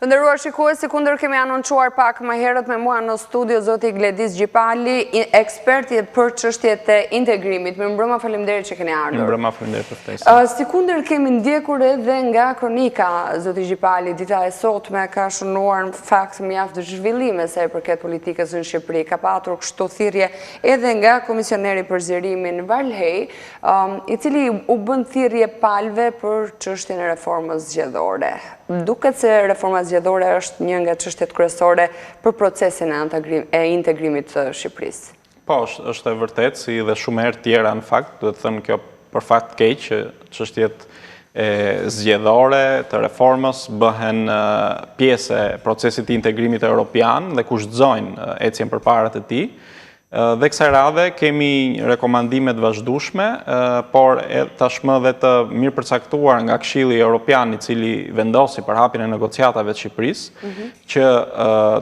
Të nderuar shikues, kundër kemi anoncuar pak më herët me mua në studio zoti Gledis Gjipali, ekspert për çështjet e integrimit. Mirëmbrëma, faleminderit që keni ardhur. Mirëmbrëma, faleminderit për ftesën. Si kundër kemi ndjekur edhe nga kronika zoti Gjipali, dita e sotme ka shënuar në fakt mjaft zhvillime sa i përket politikës në Shqipëri. Ka patur kështu thirrje edhe nga komisioneri për zgjerimin Valhej, i cili u bën thirrje palëve për çështjen e reformës zgjedhore. Duket se reforma zgjedhore është një nga çështjet kryesore për procesin e integrimit të Shqipërisë. Po, është e vërtet, si dhe shumë herë tjera në fakt, duhet të thënë kjo për fakt keq që çështjet e zgjedhore të reformës bëhen pjesë e procesit të integrimit evropian dhe kushtëzojnë ecjen përpara të tij. Dhe kësaj radhe kemi rekomandimet vazhdueshme, por tashmë dhe të mirë përcaktuar nga Këshilli Evropian, i cili vendosi për hapjen e negociatave të Shqipërisë, që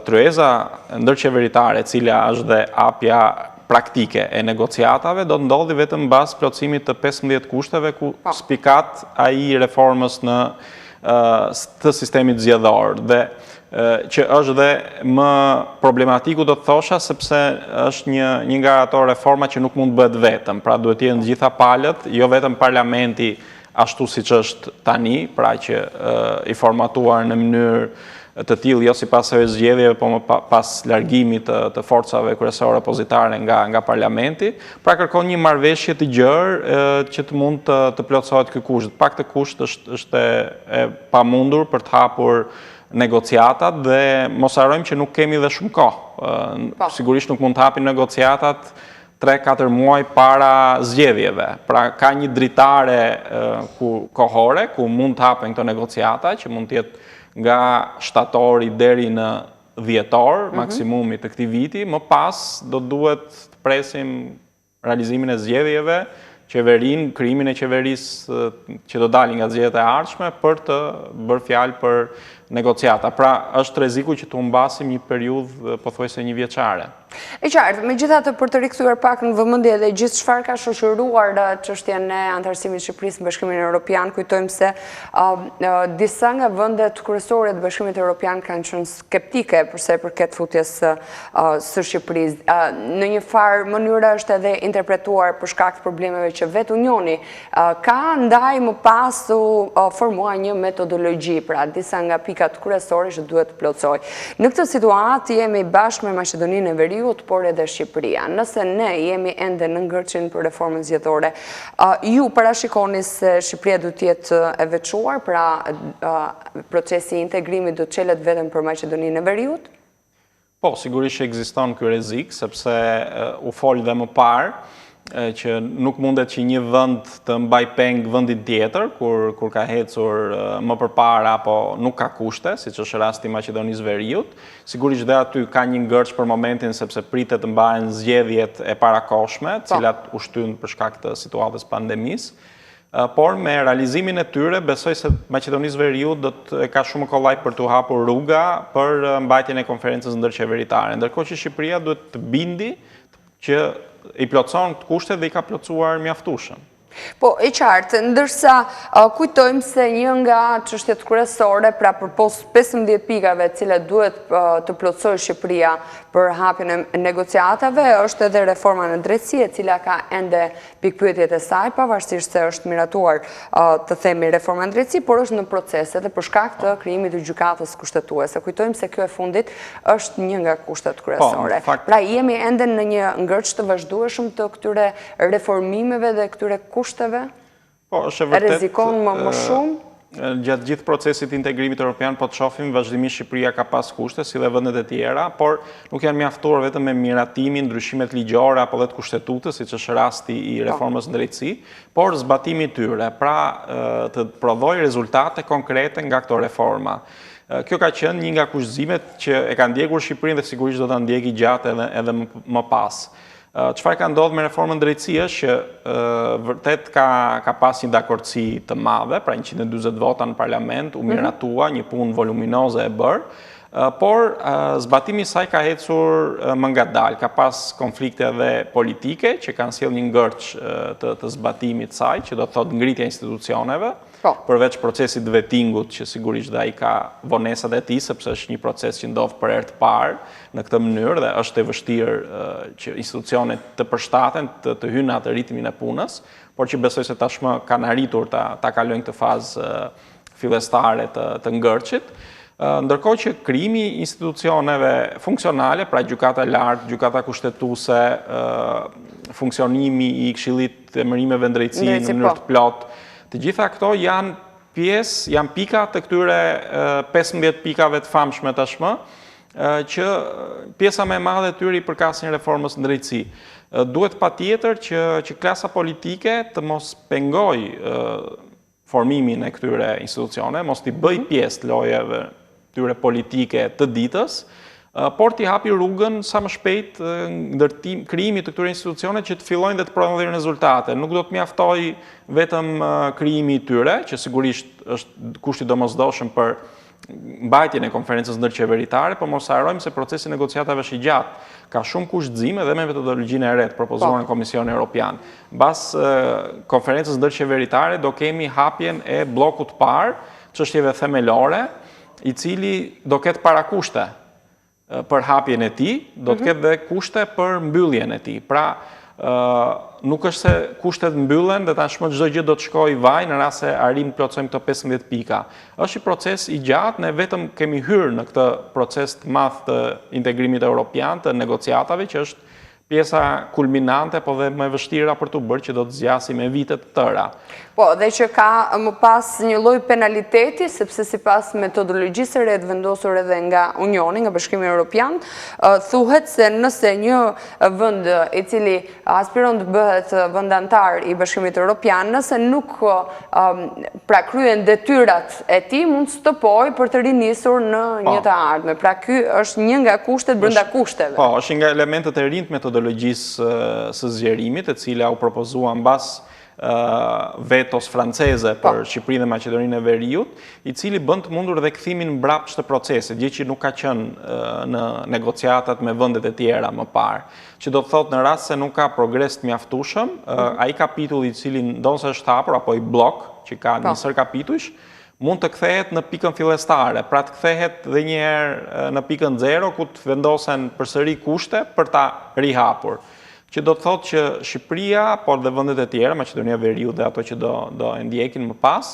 tryeza ndërqeveritare, e cila është dhe hapja praktike e negociatave, do të ndodhi vetëm mbas plotësimit të 15 kushteve ku spikat ai reformës të sistemit zgjedhor. Dhe që është dhe më problematiku do të thosha, sepse është një nga ato reforma që nuk mund bëhet vetëm, pra duhet të jenë gjitha palët, jo vetëm parlamenti ashtu siç është tani, pra që i formatuar në mënyrë të tillë jo sipas së zgjedhjeve, po më pas largimit të forcave kryesore opozitare nga parlamenti, pra kërkon një marrëveshje të gjerë që të mund të plotësohet ky kusht. Pak të kusht është e pamundur për të hapur negociatat dhe mos harrojmë që nuk kemi dhe shumë kohë. Sigurisht nuk mund të hapin negociatat 3-4 muaj para zgjedhjeve. Pra ka një dritare kohore ku mund të hapen këto negociata, që mund të jetë nga shtatori deri në dhjetor, maksimumi të këtij viti. Më pas do duhet të presim realizimin e zgjedhjeve, krijimin e qeverisë që do dalin nga zgjedhjet e ardhshme për të bërë fjalë për negociata. Pra është rreziku që të humbasim një periudhë pothuajse një vjeçare. E qartë, megjithatë për të rikthyer pak në vëmendje edhe gjithë çfarë ka shoqëruar çështjen e anëtarësimit të Shqipërisë në Bashkimin Evropian, kujtojmë se disa nga vendet kryesore të Bashkimit Evropian kanë qenë skeptike për sa i përket futjes së Shqipërisë. Në një farë mënyrë është edhe interpretuar për shkak të problemeve që vetë Unioni ka, ndaj më pas u formua një metodologji, pra disa nga pikat kryesore që duhet të plotësoj. Në këtë situatë jemi bashkë me Maqedoninë e Veriut, por edhe Shqipëria. Nëse ne jemi ende në ngërçin për reformën zgjedhore, ju parashikoni se Shqipëria do të jetë e veçuar, pra procesi i integrimit do të çelet vetëm për Maqedoninë e Veriut? Po, sigurisht që ekziston ky rrezik, sepse u fol dhe më parë që nuk mundet që një vend të mbaj peng vendin tjetër, kur ka ecur më përpara apo nuk ka kushte, siç është rasti i Maqedonisë Veriut. Sigurisht dhe aty ka një ngërç për momentin, sepse pritet të mbahen zgjedhjet e parakohshme, të cilat u shtyn për shkak të situatës pandemisë. Por me realizimin e tyre, besoj se Maqedonisë Veriut do të ka shumë kollaj për të hapur rruga për mbajtjen e konferencës ndërqeveritare. Ndërkohë që Shqipëria duhet të bindi që i plotëson këtë kushte dhe i ka plotësuar mjaftueshëm. Po, e qartë, ndërsa kujtojmë se një nga çështjet kryesore, pra përpos 15 pikave cilat duhet të plotësojë Shqipëria për hapjen e negociatave, është edhe reforma në drejtësi, e cila ka ende pikpyetjet e saj, pavarësisht se është miratuar të themi reforma në drejtësi, por është në proces edhe për shkak të krijimit të gjykatës kushtetuese. Kujtojmë se kjo e fundit është një nga kushtet kryesore. Pra jemi ende në një ngërç të vazhdueshëm të këtyre reformimeve dhe këtyre kushteve? Po, është e vërtet. Rrezikon më shumë? Gjatë gjithë procesit të integrimit evropian, po të shohim vazhdimisht Shqipëria ka pas kushte, si dhe vendet e tjera, por nuk janë mjaftuar vetëm me miratimin, ndryshimet ligjore apo dhe të kushtetutës, siç është rasti i reformës në drejtësi, por zbatimi i tyre, pra të prodhojë rezultate konkrete nga këto reforma. Kjo ka qenë një nga kushtëzimet që e ka ndjekur Shqipërinë dhe sigurisht do ta ndjekë gjatë edhe më pas. Çfarë ka ndodhur me reformën drejtësi është që vërtet ka pas një dakordsi të madhe, pra 140 vota në parlament, u miratua, një punë voluminoze e bërë, por zbatimi i saj ka ecur më ngadalë, ka pas konflikte edhe politike që kanë sjellë një ngërç të zbatimit saj, që do të thotë ngritja e institucioneve, përveç procesit vettingut që sigurisht dhe ai ka vonesat e tij, sepse është një proces që ndodh për herë të parë në këtë mënyrë dhe është e vështirë që institucionet të përshtaten të hyjnë në atë ritmin e punës, por që besoj se tashmë kanë arritur ta kalojnë këtë fazë fillestare të ngërçit. Ndërkohë që krijimi i institucioneve funksionale, pra gjykata e lartë, gjykata kushtetuese, funksionimi i Këshillit të Emërimeve në drejtësi në mënyrë të plotë, të gjitha këto janë pjesë, janë pika të këtyre 15 pikave të famshme tashmë, që pjesa më e madhe e tyre i përkasin reformës në drejtësi. Duhet patjetër që klasa politike të mos pengojë formimin e këtyre institucione, mos t'i bëj pjesë të lojave tyre politike të ditës, por t'i hapi rrugën sa më shpejt krijimit të këtyre institucione që të fillojnë dhe të prodhojnë rezultate. Nuk do të mjaftoj vetëm krijimi i tyre, që sigurisht është kushti domosdoshëm për mbajtjen e konferencës ndërqeveritare, por mos harrojmë se procesi i negociatave është i gjatë. Ka shumë kushtzime dhe me metodologjinë e re të propozuar në Komisionin Evropian. Mbas konferencës ndërqeveritare do kemi hapjen e bllokut të parë, çështjeve themelore, i cili do ketë parakushte për hapjen e tij, do të ketë dhe kushte për mbylljen e tij. Pra, nuk është se kushtet mbyllen dhe tashmë çdo gjë do të shkojë vaj në rast se arrim të plotësojmë këto 15 pika. Është një proces i gjatë, ne vetëm kemi hyrë në këtë proces të madh të integrimit evropian, të negociatave, që është pjesa kulminante, po dhe më e vështira për të bërë, që do të zgjasim me vite të tëra. Po, dhe që ka më pas një lloj penaliteti, sepse sipas metodologjisë së re të vendosur edhe nga Unioni, nga Bashkimi Evropian, thuhet se nëse një vend i cili aspiron të bëhet vend antar i Bashkimit Evropian, nëse nuk pra kryen detyrat e tij, mund të stopojë për të rinisur në një të ardhme. Pra ky është një nga kushtet brenda kushteve. Po, është nga elementet e rinj të metodologjisë së zgjerimit, e cila u propozua mbas vetos franceze për Shqipërinë dhe Maqedoninë e Veriut, i cili bën të mundur dhe kthimin mbrapsht të procesit, gjë që nuk ka qenë në negociatat me vendet e tjera më parë. Që do të thotë në rast se nuk ka progres të mjaftueshëm, ai kapitull i cili ndonse është hapur apo i blok, që ka njësër kapitujsh, mund të kthehet në pikën fillestare, pra të kthehet dhe një herë në pikën 0, ku të vendosen përsëri kushte për ta rihapur. Që do të thotë që Shqipëria, por dhe vendet e tjera, Maqedonia e Veriut dhe ato që do e ndjekin më pas,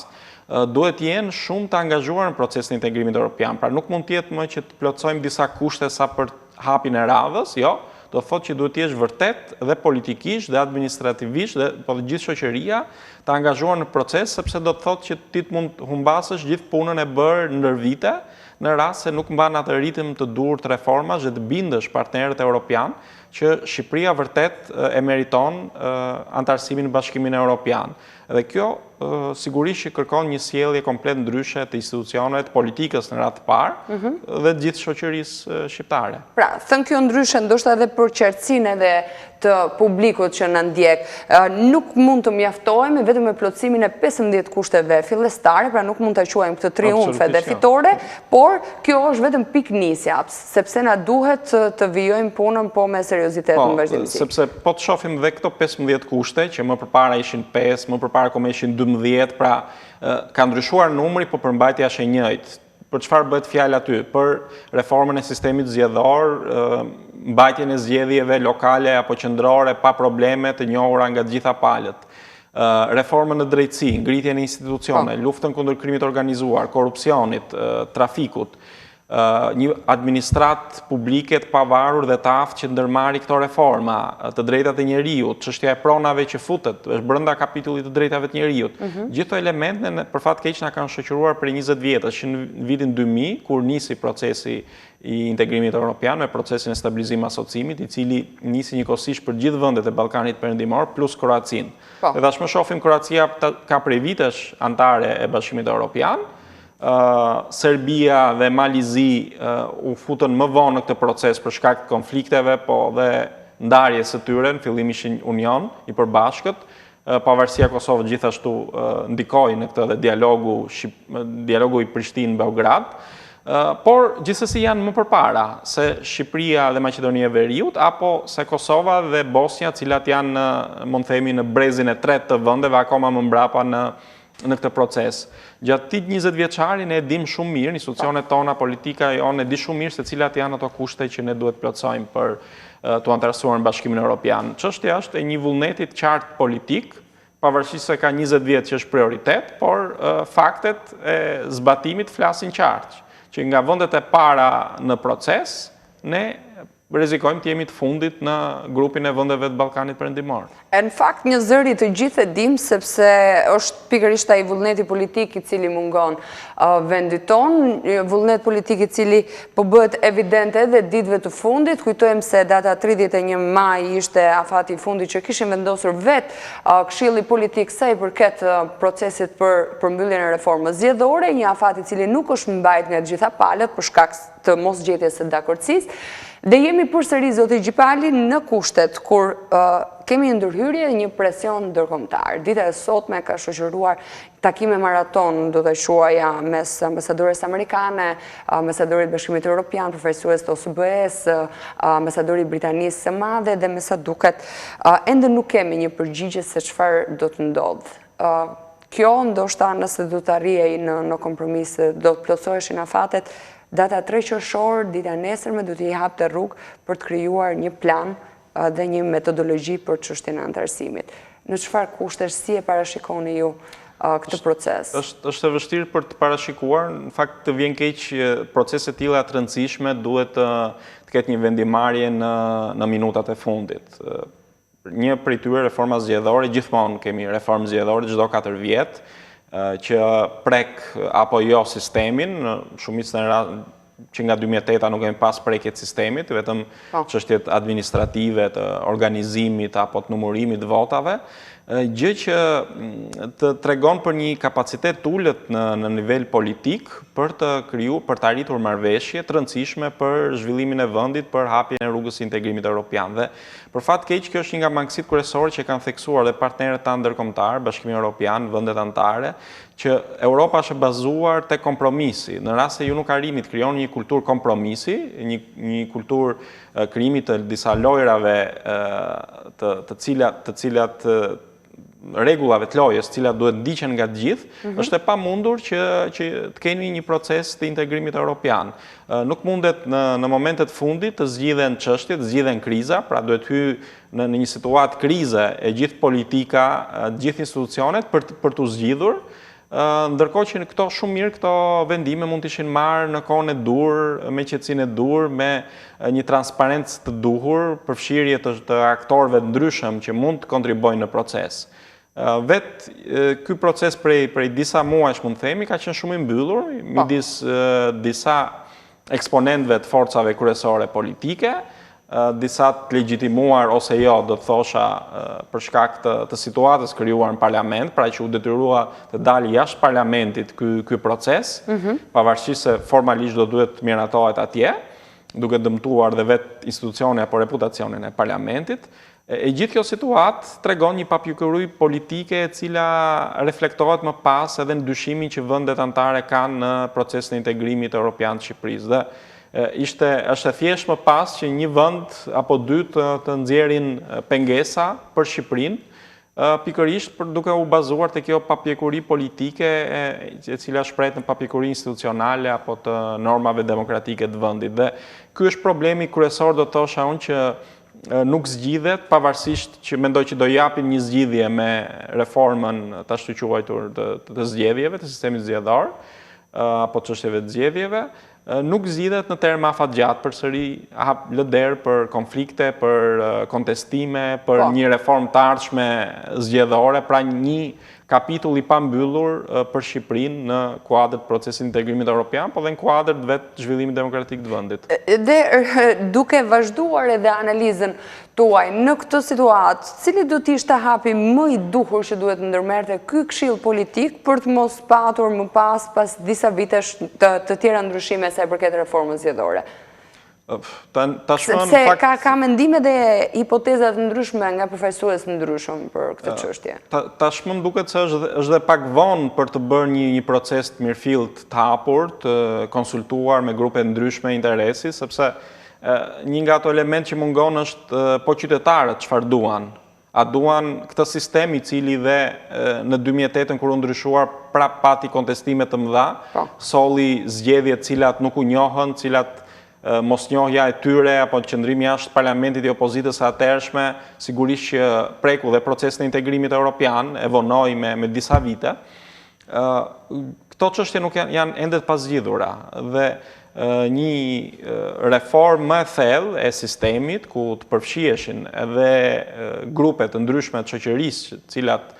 duhet jenë shumë të angazhuar në procesin e integrimit evropian. Pra nuk mund të jetë më që të plotësojmë disa kushte sa për hapjen e radhës, jo, do të thotë që duhet të jesh vërtet dhe politikisht dhe administrativisht dhe po dhe gjithë shoqëria të angazhuar në proces, sepse do të thotë që ti mund humbasësh gjithë punën e bërë ndër vite, në rast se nuk mban atë ritëm të dur të reformash dhe të bindësh partnerët evropian që Shqipëria vërtet e meriton antarësimin në Bashkimin Evropian. Dhe kjo sigurisht që kërkon një sjellje komplet ndryshe të institucioneve të politikës në radhë të parë dhe të gjithë shoqërisë shqiptare. Pra, thënë kjo ndryshe, ndoshta edhe për qartësinë edhe të publikut që na ndjek, nuk mund të mjaftohemi vetëm me plotësimin e 15 kushteve fillestare, pra nuk mund ta quajmë këtë triumfe dhe fitore, por kjo është vetëm piknisja, sepse na duhet të vijojmë punën po me seriozitet në vazhdimsi. Sepse po të shohim dhe këto 15 kushte që më përpara ishin 5, më përpara kom ishin 12, pra ka ndryshuar numri, po përmbajtja është e njëjtë. Për çfarë bëhet fjalë aty? Për reformën e sistemit zgjedhor, mbajtjen e zgjedhjeve lokale apo qendrore pa probleme të njohura nga të gjitha palët. Reformën në drejtësi, ngritjen e institucione, luftën kundër krimit organizuar, korrupsionit, trafikut, një administratë publike të pavarur dhe të aftë që ndërmarri këto reforma, të drejtat e njeriut, çështja e pronave që futet, është brenda kapitullit të drejtave të njeriut. Gjithë këto elemente për fat keq na kanë shoqëruar për 20 vjetësh, që në vitin 2000, kur nisi procesi i integrimit evropian me procesin e stabilizim asocimit, i cili nisi njëkohësisht për gjithë vendet e Ballkanit Perëndimor plus Kroacinë. Dhe tashmë shohim Kroacia ka prej vitesh antare e Bashkimit Evropian. Serbia dhe Malizi u futën më vonë në këtë proces për shkak të konflikteve, po dhe ndarjes së tyre, në fillim ishin union i përbashkët, pavarësia e Kosovës gjithashtu ndikoi në këtë dhe dialogu i Prishtinë-Beograd. Por gjithsesi janë më përpara se Shqipëria dhe Maqedonia e Veriut, apo se Kosova dhe Bosnia, cilat janë, mund të themi, në brezin e tretë të vendeve, akoma më mbrapa në këtë proces. Gjatë këtij 20 vjeçari ne e dim shumë mirë, institucionet tona, politika jonë e di shumë mirë se cilat janë ato kushte që ne duhet plotësojmë për të antarësuar në Bashkimin Evropian. Çështja është e një vullneti të qartë politik, pavarësisht se ka 20 vjet që është prioritet, por faktet e zbatimit flasin qartë, që nga vendet e para në proces, ne rrezikojmë të jemi të fundit në grupin e vendeve të Ballkanit Perëndimor. Në fakt një zëri të gjithë e dim sepse është pikërisht ai vullneti politik i cili mungon vendit ton, vullnet politik i cili po bëhet evident edhe ditëve të fundit. Kujtojmë se data 31 maj ishte afati i fundit që kishin vendosur vetë Këshilli Politik sa i përket procesit për përmbylljen e reformës zgjedhore, një afat i cili nuk është mbajtur nga të gjitha palët për shkak të mosgjetjes së dakordësisë. Dhe jemi përsëri, zoti Gjipali, në kushtet kur kemi ndërhyrje dhe një presion ndërkombëtar. Dita e sotme ka shoqëruar takime maraton, do të quaja, mes ambasadores amerikane, ambasadorit Bashkimit Evropian, përfaqësues të OSBE-s, ambasadorit Britanisë së Madhe dhe me sa duket ende nuk kemi një përgjigje se çfarë do të ndodhë. Kjo ndoshta nëse do të arrijej në kompromis, do të plotësoheshin afatet. Data 3 qershor, dita nesërme, do t'i hapte rrugë për të krijuar një plan dhe një metodologji për çështjen e antarësimit. Në çfarë kushtesh, si e parashikoni ju këtë proces? Është e vështirë për të parashikuar, në fakt të vjen keq procese të tilla të rëndësishme duhet të ketë një vendimarrje në minutat e fundit. Një prej tyre reforma zgjedhore, gjithmonë kemi reformë zgjedhore çdo 4 vjet, që prek apo jo sistemin, shumicën që nga 2008 nuk kemi pas prekjet sistemit, vetëm çështjet administrative të organizimit apo të numërimit të votave, gjë që të tregon për një kapacitet ullët në nivel politik për të arritur marrëveshje të rëndësishme për zhvillimin e vendit, për hapjen e rrugës së integrimit evropian. Dhe për fat keq, kjo është një nga mangësitë kryesore që kanë theksuar dhe partnerët tanë ndërkombëtar, Bashkimi Evropian, vendet anëtare, që Europa është bazuar te kompromisi. Në rast se ju nuk arrini të krijoni një kulturë kompromisi, një kulturë krijimit të disa lojrave të cilat rregullave të lojës, cilat duhet ndiqen nga të gjithë, është e pamundur që të keni një proces të integrimit evropian. Nuk mundet në momentet fundit të zgjidhen çështjet, të zgjidhen kriza, pra duhet hyj në një situatë krize e gjithë politika, gjithë institucionet për të zgjidhur. Ndërkohë që shumë mirë këto vendime mund të ishin marrë në kohën e dur, me qetësinë e dur, me një transparencë të duhur, përfshirje të aktorëve të ndryshëm që mund të kontribuojnë në proces. Ky proces prej disa muajsh, mund të themi, ka qenë shumë i mbyllur midis disa eksponentëve të forcave kryesore politike, disa të legjitimuar ose jo, do të thosha, për shkak të situatës krijuar në parlament, pra që u detyrua të dalë jashtë parlamentit ky proces, pavarësisht se formalisht do duhet të miratohet atje, duke dëmtuar dhe vetë institucioni apo reputacionin e parlamentit. E gjithë kjo situatë tregon një papjekuri politike e cila reflektohet më pas edhe në dyshimin që vendet anëtare kanë në procesin e integrimit evropian të Shqipërisë. Dhe është e thjeshtë më pas që një vend apo dy të nxjerrin pengesa për Shqipërinë, pikërisht duke u bazuar te kjo papjekuri politike e cila shprehet në papjekuri institucionale apo të normave demokratike të vendit. Dhe ky është problemi kryesor, do të thosha unë, që nuk zgjidhet, pavarësisht që mendoj që do japin një zgjidhje me reformën të ashtu quajtur të zgjedhjeve, të sistemit zgjedhor, apo çështjeve të zgjedhjeve, nuk zgjidhet në terma afatgjatë, përsëri hap lëderë për konflikte, për kontestime, për një reformë të ardhshme zgjedhore, pra një kapitull i pambyllur për Shqipërinë në kuadër të procesit integrimit evropian, po dhe në kuadër të vetë zhvillimit demokratik të vendit. Dhe duke vazhduar edhe analizën tuaj në këtë situatë, cili do të ishte hapi më i duhur që duhet ndërmerrte ky këshill politik për të mos patur më pas disa vitesh të tjera ndryshime sa i përket reformës zgjedhore? Sepse ka mendime dhe hipotezat ndryshme nga profesorës ndryshëm për këtë çështje. Tashmë më duket se është dhe pak vonë për të bërë një proces të mirëfillt të hapur, të konsultuar me grupe ndryshme interesi, sepse një nga ato element që mungon është po qytetarët çfarë duan. A duan këtë sistem i cili dhe në 2008 kur u ndryshuar prap pati kontestime të mëdha, solli zgjedhje cilat nuk u njohën, cilat mosnjohja e tyre apo qëndrimi jashtë parlamentit i opozitës së atëhershme, sigurisht që preku dhe procesin e integrimit evropian e vonoi me disa vite. Këto çështje nuk janë ende të pazgjidhura dhe një reformë më e thellë e sistemit ku të përfshiheshin edhe grupe të ndryshme të shoqërisë, të cilat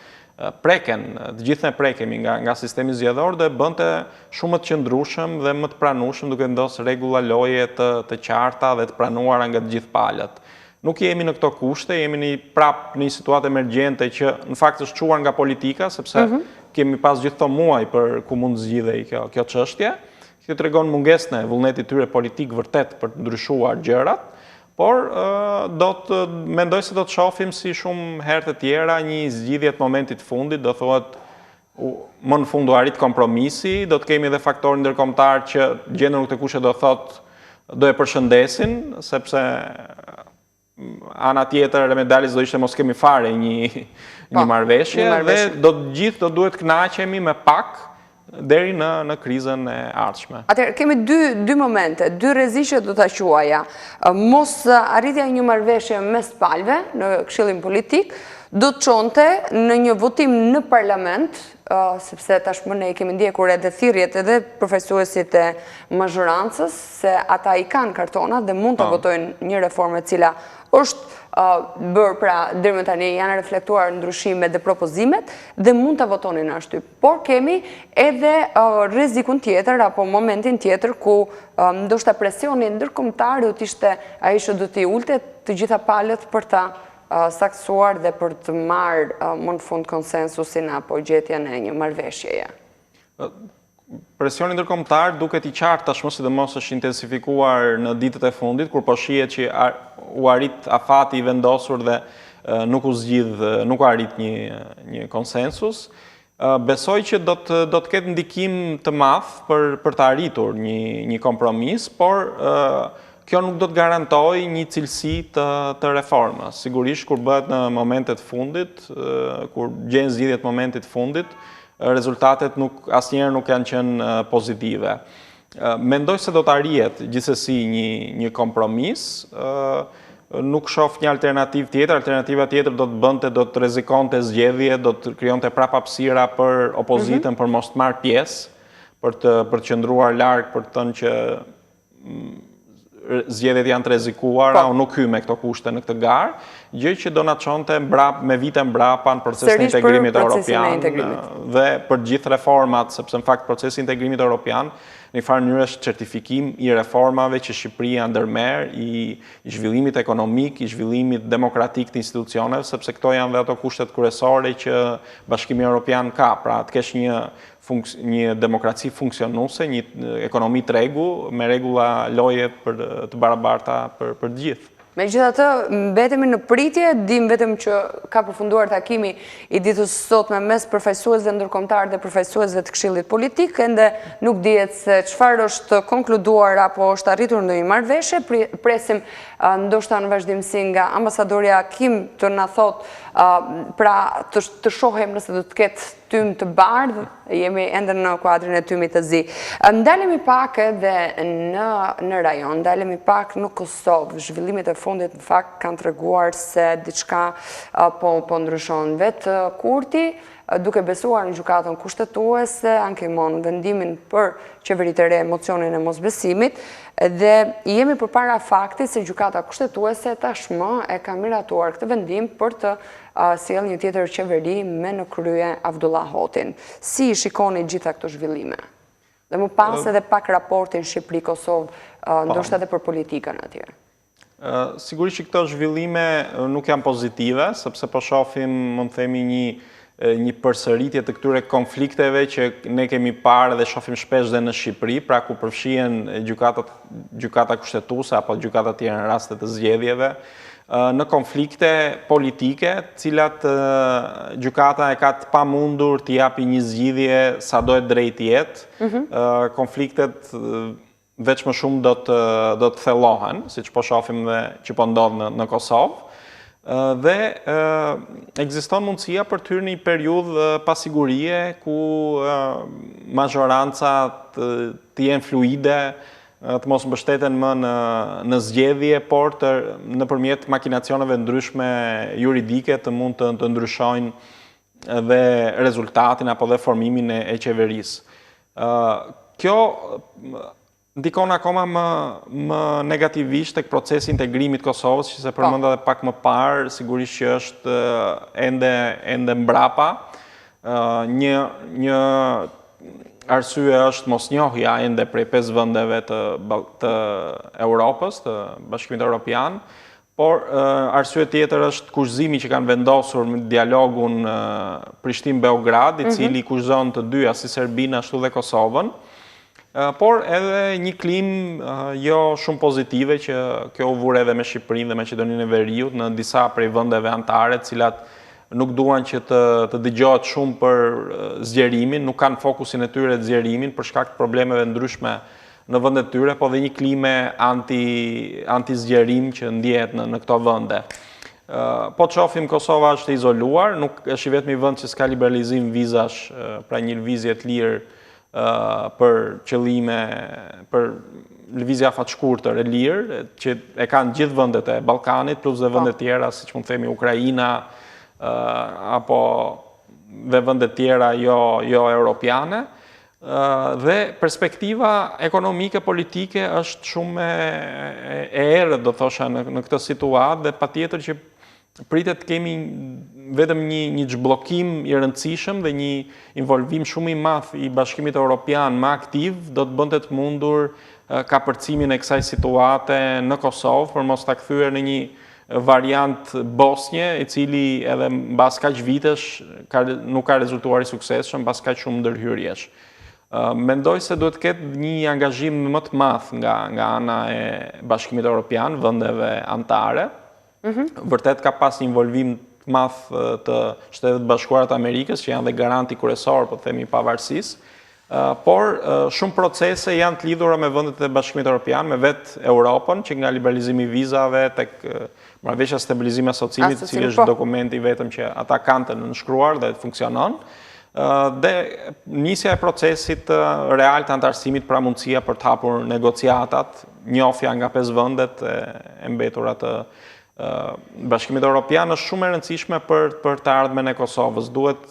preken, të gjithë ne prekemi nga sistemi zgjedhor dhe bënte shumë më të qëndrueshëm dhe më të pranueshëm duke vendosur rregulla loje të qarta dhe të pranuara nga të gjithë palët. Nuk jemi në këto kushte, jemi prap në një situatë emergjente që në fakt është çuar nga politika, sepse kemi pas gjithë këto muaj për ku mund zgjidhej kjo çështje. Kjo tregon mungesën e vullnetit tyre politik vërtet për të ndryshuar gjërat, por mendoj se do të shohim si shumë herë të tjera një zgjidhje të momentit fundit, do thuhet më në fund u arrit kompromisi, do të kemi edhe faktorin ndërkombëtar që gjendja nuk të kushe do thotë do e përshëndesin, sepse ana tjetër e medaljes do ishte mos kemi fare një marrëveshje dhe gjithë do duhet kënaqemi me pak deri në krizën e ardhshme. Atëherë, kemi dy momente, dy rreziqe do ta quaja. Mos arritja e një marrëveshje mes palëve në Këshillin Politik do të çonte në një votim në parlament, sepse tashmë ne kemi ndjekur edhe thirrjet edhe profesuesit e mazhorancës se ata i kanë kartonat dhe mund të votojnë një reformë e cila është bërë pra deri më tani janë reflektuar ndryshimet dhe propozimet dhe mund të votonin ashtu. Por kemi edhe rrezikun tjetër apo momentin tjetër ku ndoshta presioni ndërkombëtar do të ishte ai që do t'i ulte të gjitha palët për ta saktuar dhe për të marrë më në fund konsensusin apo gjetjen e një marrëveshjeje. Presioni ndërkombëtar duket i qartë tashmë, sidomos është intensifikuar në ditët e fundit, kur po shihet që u arrit afati i vendosur dhe nuk u arrit një konsensus. Besoj që do të ketë ndikim të madh për të arritur një kompromis, por kjo nuk do të garantojë një cilësi të reformës. Sigurisht kur bëhet në momentet fundit, kur gjen zgjidhjet momentit fundit, rezultatet asnjëherë nuk janë qenë pozitive. Mendoj se do të arrihet gjithsesi një kompromis, nuk shoh një alternativë tjetër. Alternativa tjetër do të bënte, do të rrezikonte zgjedhje, do të krijonte prap hapësira për opozitën për mos të marrë pjesë, për të qëndruar larg, për të thënë që zgjedhjet janë të rrezikuara, unë nuk hyj me këto kushte në këtë garë, gjë që do na çonte me vite mbrapa në procesin e integrimit evropian dhe për gjithë reformat, sepse në fakt procesi i integrimit evropian në një farë mënyrë është certifikim i reformave që Shqipëria ndërmerr, i zhvillimit ekonomik, i zhvillimit demokratik të institucioneve, sepse këto janë dhe ato kushtet kryesore që Bashkimi Evropian ka, pra të kesh një demokraci funksionuese, një ekonomi të rregull, me rregulla loje të barabarta për të gjithë. Megjithatë, mbetemi në pritje, dim vetëm që ka përfunduar takimi i ditës sotme mes përfaqësuesve ndërkombëtar dhe përfaqësuesve të Këshillit Politik, ende nuk dihet se çfarë është konkluduar apo është arritur në një marrëveshje. Presim ndoshta në vazhdimsi nga ambasadori Hakim të na thotë pra të shohim nëse do të ketë tym të bardhë, jemi ende në kuadrin e tymit të zi. Ndalemi pak edhe në rajon, ndalemi pak në Kosovë. Zhvillimet e fundit në fakt kanë treguar se diçka po ndryshon. Vetë Kurti, duke besuar në gjykatën kushtetuese, ankemon vendimin për qeveritë e re mocionin e mosbesimit dhe jemi përpara faktit se gjykata kushtetuese tashmë e ka miratuar këtë vendim për të sjellë një tjetër qeveri me në krye Avdullah Hotin. Si shikoni gjitha këto zhvillime? Dhe më pas edhe pak raportin Shqipëri-Kosovë, ndoshta edhe për politikën atje. Sigurisht që këto zhvillime nuk janë pozitive, sepse po shohim, mund të themi, një përsëritje të këtyre konflikteve që ne kemi parë dhe shohim shpesh dhe në Shqipëri, pra ku përfshihen gjykata kushtetuese apo gjykata të tjera në raste të zgjedhjeve, në konflikte politike, cilat gjykata e ka të pamundur të japi një zgjidhje sado e drejtë jetë. Konfliktet veç më shumë do të thellohen, siç po shohim dhe që po ndodh në Kosovë. Dhe ekziston mundësia për të hyrë në një periudhë pasigurie ku majoranca të jenë fluide, të mos mbështeten më në zgjedhje, por nëpërmjet makinacioneve ndryshme juridike të mund të ndryshojnë dhe rezultatin apo dhe formimin e qeverisë. Kjo ndikon akoma më negativisht tek procesi integrimit Kosovës, që se përmenda edhe pak më parë, sigurisht që është ende mbrapa. Një arsye është mosnjohja ende prej 5 vendeve të Europës, të Bashkimit Evropian, por arsye tjetër është kushëzimi që kanë vendosur me dialogun Prishtinë-Beograd, i cili kushëzon të dyja, si Serbinë ashtu dhe Kosovën. Por edhe një klim jo shumë pozitive që kjo u vure edhe me Shqipërinë dhe Maqedoninë e Veriut në disa prej vendeve anëtare, cilat nuk duan që të dëgjohet shumë për zgjerimin, nuk kanë fokusin e tyre të zgjerimin për shkak të problemeve ndryshme në vendet tyre, po dhe një klime anti-zgjerim që ndjehet në këto vende. Po të shohim, Kosova është izoluar, nuk është i vetmi vend që s'ka liberalizim vizash, pra një lëvizje të lirë për qëllime, për lëvizje afatshkurtër e lirë, që e kanë gjithë vendet e Ballkanit, plus dhe vendet tjera, siç mund të themi Ukraina, apo dhe vendet tjera jo europiane. Dhe perspektiva ekonomike, politike është shumë e errët, do thosha, në këtë situatë, dhe patjetër që pritet kemi vetëm një zhbllokim i rëndësishëm dhe një involvim shumë i madh i Bashkimit Evropian më aktiv do të bënte të mundur kapërcimin e kësaj situate në Kosovë, për mos ta kthyer në një variant Bosnje, i cili edhe mbas kaq vitesh nuk ka rezultuar i suksesshëm, mbas kaq shumë ndërhyrjesh. Mendoj se duhet të ketë një angazhim më të madh nga ana e Bashkimit Evropian, vendeve anëtare. Vërtet ka pas një involvim të madh të Shtetet Bashkuara të Amerikës, që janë dhe garanti kryesor, po themi, pavarësisë, por shumë procese janë të lidhura me vendet e Bashkimit Evropian, me vetë Europën, që nga liberalizimi i vizave tek marrëveshja stabilizimi asociimit, i cili është dokumenti vetëm që ata kanë të nënshkruar dhe funksionon, dhe nisja e procesit real të antarësimit, pra mundësia për të hapur negociatat, njofja nga 5 vendet e mbetura të Bashkimit Evropian është shumë e rëndësishme për të ardhmen e Kosovës. Duhet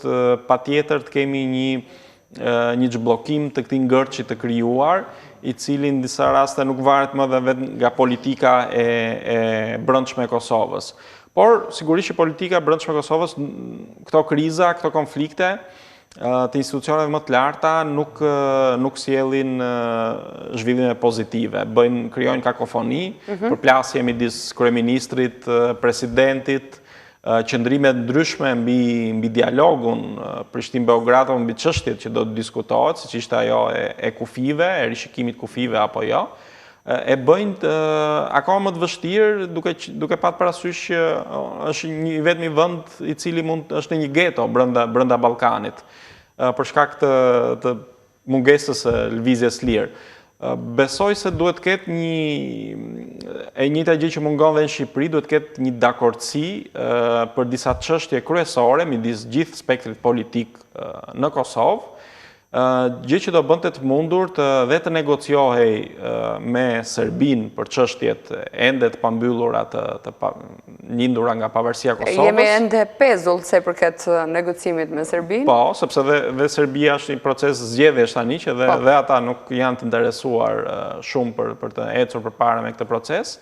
patjetër të kemi një zhbllokim të këtij ngërçi të krijuar, i cili në disa raste nuk varet më dhe vetë nga politika e brendshme e Kosovës. Por sigurisht që politika e brendshme e Kosovës, këto kriza, këto konflikte të institucioneve më të larta nuk sjellin zhvillime pozitive, krijojnë kakofoni, përplasje midis kryeministrit, presidentit, qëndrime ndryshme mbi dialogun Prishtinë-Beograd apo mbi çështjet që do të diskutohet, siç ishte ajo e kufive, e rishikimit kufive apo jo, e bëjnë akoma më të vështirë, duke patur parasysh që është një vetmi vend i cili është në një geto brenda Ballkanit, për shkak të mungesës së lëvizjes lirë. Besoj se duhet ketë e njëjta gjë që mungon dhe në Shqipëri, duhet ketë një dakordsi për disa çështje kryesore midis gjithë spektrit politik në Kosovë, gjë që do bënte të mundur dhe të negociohej me Serbinë për çështjet ende të pambyllura të lindura nga pavarësia e Kosovës. Jemi ende pezull se përket negocimit me Serbinë? Po, sepse dhe Serbia është një proces zgjedhjesh tani që dhe ata nuk janë të interesuar shumë për të ecur përpara me këtë proces,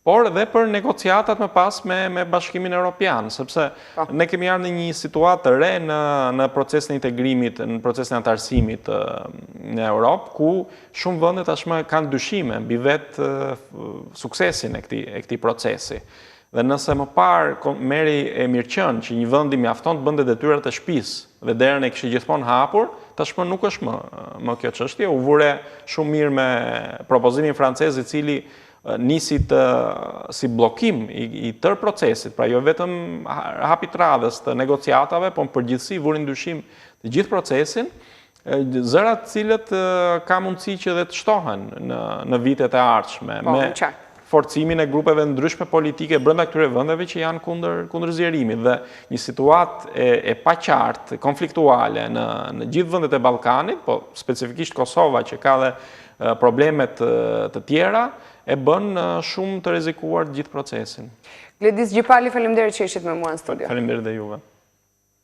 por edhe për negociatat më pas me Bashkimin Evropian, sepse ne kemi ardhur në një situatë të re në procesin e integrimit, në procesin e antarësimit në Europë, ku shumë vende tashmë kanë dyshime mbi vetë suksesin e këtij procesi. Dhe nëse më parë meri e mirëqen që një vend i mjafton të bënte detyrat e shtëpisë dhe derën e kishte gjithmonë hapur, tashmë nuk është më kjo çështje. U vure shumë mirë me propozimin francez i cili nisi si bllokim i tërë procesit, pra jo vetëm hapi të radhës të negociatave, po në përgjithësi vurin ndryshim të gjithë procesin, zërat cilët ka mundësi që dhe të shtohen në vitet e ardhshme. Me forcimin e grupeve ndryshme politike brenda këtyre vendeve që janë kundër zgjerimit dhe një situatë e paqartë, konfliktuale në gjithë vendet e Ballkanit, po specifikisht Kosova që ka dhe problemet të tjera, e bën shumë të rrezikuar gjithë procesin. Gledis Gjipali, faleminderit që ishit me mua në studio. Faleminderit dhe juve.